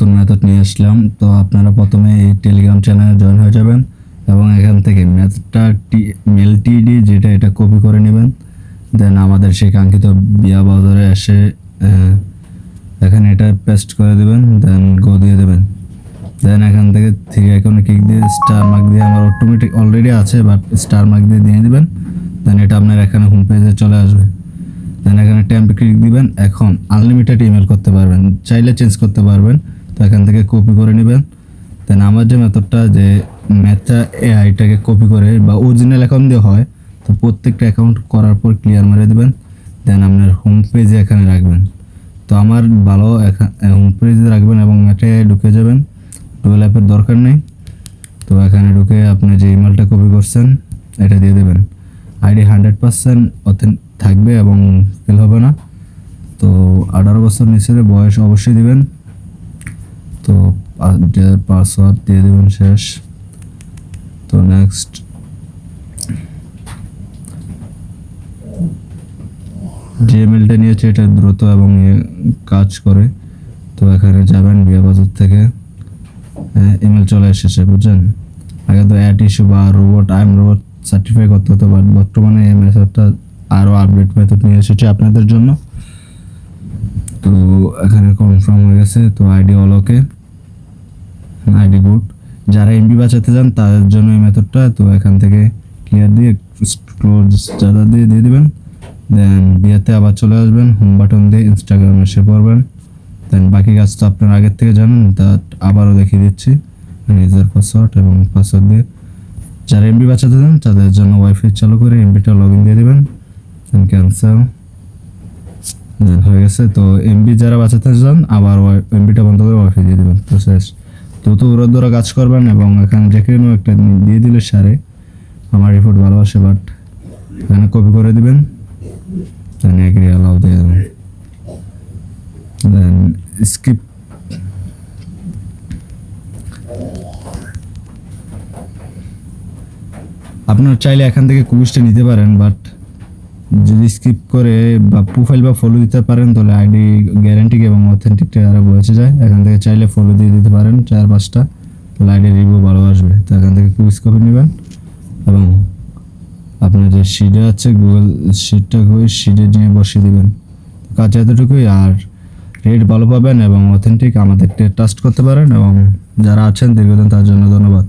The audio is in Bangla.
নতুন মেথড নিয়ে আসলাম। তো আপনারা প্রথমে এই টেলিগ্রাম চ্যানেলে জয়েন হয়ে যাবেন এবং এখান থেকে মেথডটা মেল টিডি যেটা এটা কপি করে নেবেন। দেন আমাদের সেই কাঙ্ক্ষিত বিয়া বাজারে এসে এখানে এটা পেস্ট করে দেবেন, দেন গো দিয়ে দেবেন। দেন এখান থেকে থ্রি আইকনে ক্লিক দিয়ে স্টার মার্ক দিয়ে আমার অটোমেটিক অলরেডি আছে, বাট স্টার মার্ক দিয়ে দিবেন। দেন এটা আপনার এখানে হোম পেজে চলে আসবে। দেন এখানে ট্যাম্পে ক্লিক দিবেন। এখন আনলিমিটেড ইমেল করতে পারবেন, চাইলে চেঞ্জ করতে পারবেন। তো এখান থেকে কপি করে নেবেন। দেন আমার যে মেথডটা যে ম্যাথটা এআইটাকে কপি করে বা অরিজিনাল অ্যাকাউন্ট দিয়ে হয়, তো প্রত্যেকটা অ্যাকাউন্ট করার পর ক্লিয়ার মেরে দেবেন। দেন আপনার হোম পেজে এখানে রাখবেন। তো আমার ভালো হোম পেজে রাখবেন এবং ম্যাথে ঢুকে যাবেন। ডুয়েল অ্যাপের দরকার নেই। তো এখানে ঢুকে আপনি যে ইমেলটা কপি করছেন এটা দিয়ে দেবেন। আইডি 100% থাকবে এবং ফেল হবে না। তো 18 বছর নিচের বয়স অবশ্যই দিবেন। তো পাসওয়ার্ড দিয়ে দেবেন শেষ। তো নেক্সট যে ইমেলটা নিয়েছে এটা দ্রুত এবং কাজ করে। তো এখানে যাবেন বিয়া বাজার থেকে ইমেল চলে এসেছে, বুঝছেন। আগে তো অ্যাড ইস্যু বা রোবট রোবট সার্টিফাই করতে হতো, বাট বর্তমানে এই মেথডটা আরও আপডেট মেথড নিয়ে এসেছে আপনাদের জন্য। তো এখানে কনফার্ম হয়ে গেছে। তো আইডি অল ওকে, আইডি গুড। যারা এমবি বাঁচাতে চান তাদের জন্য এই মেথডটা। তো এখান থেকে ক্লিয়ার দিয়ে ক্লোজ যারা দিয়ে দেবেন। দেন বিয়েতে আবার চলে আসবেন, হোম বাটন দিয়ে ইনস্টাগ্রামে এসে পড়বেন। দেন বাকি কাজ তো আপনারা আগের থেকে জানেন, তা আবারও দেখিয়ে দিচ্ছি। নিজের পাসওয়ার্ড এবং পাসওয়ার্ড দিয়ে যারা এমবি বাঁচাতে চান তাদের জন্য ওয়াইফাই চালু করে এমবিটা লগ ইন দিয়ে দেবেন। দেন ক্যান্সেল, দেন হয়ে গেছে। তো এমবি যারা বাঁচাতে চান আবার এমবিটা বন্ধ করে ওয়াইফাই দিয়ে দেবেন। তো শেষ। তো ওরা দ্বারা কাজ করবেন এবং এখানে যেখানে একটা দিয়ে দিলে সারে আমার রিপোর্ট ভালো আসে, বাট এখানে কপি করে দিবেন। দেন এগ্রি অ্যালাউ দিয়ে দেবেন। দেন স্কিপ। আপনার চাইলে এখান থেকে কুইজটা নিতে পারেন, বাট যদি স্কিপ করে বা প্রোফাইল বা ফলো দিতে পারেন তাহলে আইডি গ্যারান্টিক এবং অথেন্টিকটা আরও বোঝা যায়। এখান থেকে চাইলে ফলো দিয়ে দিতে পারেন 4-5টা, তাহলে আইডি রিভিউ ভালো আসবে। তো এখান থেকে কুইজ কপি নেবেন এবং আপনার যে শিটে আছে গুগল শিটটা শিটে নিয়ে বসিয়ে দেবেন। কাজ এতটুকুই। আর রেট ভালো পাবেন এবং অথেন্টিক আমাদেরকে ট্রাস্ট করতে পারেন। এবং যারা আছেন দীর্ঘদিন তার জন্য ধন্যবাদ।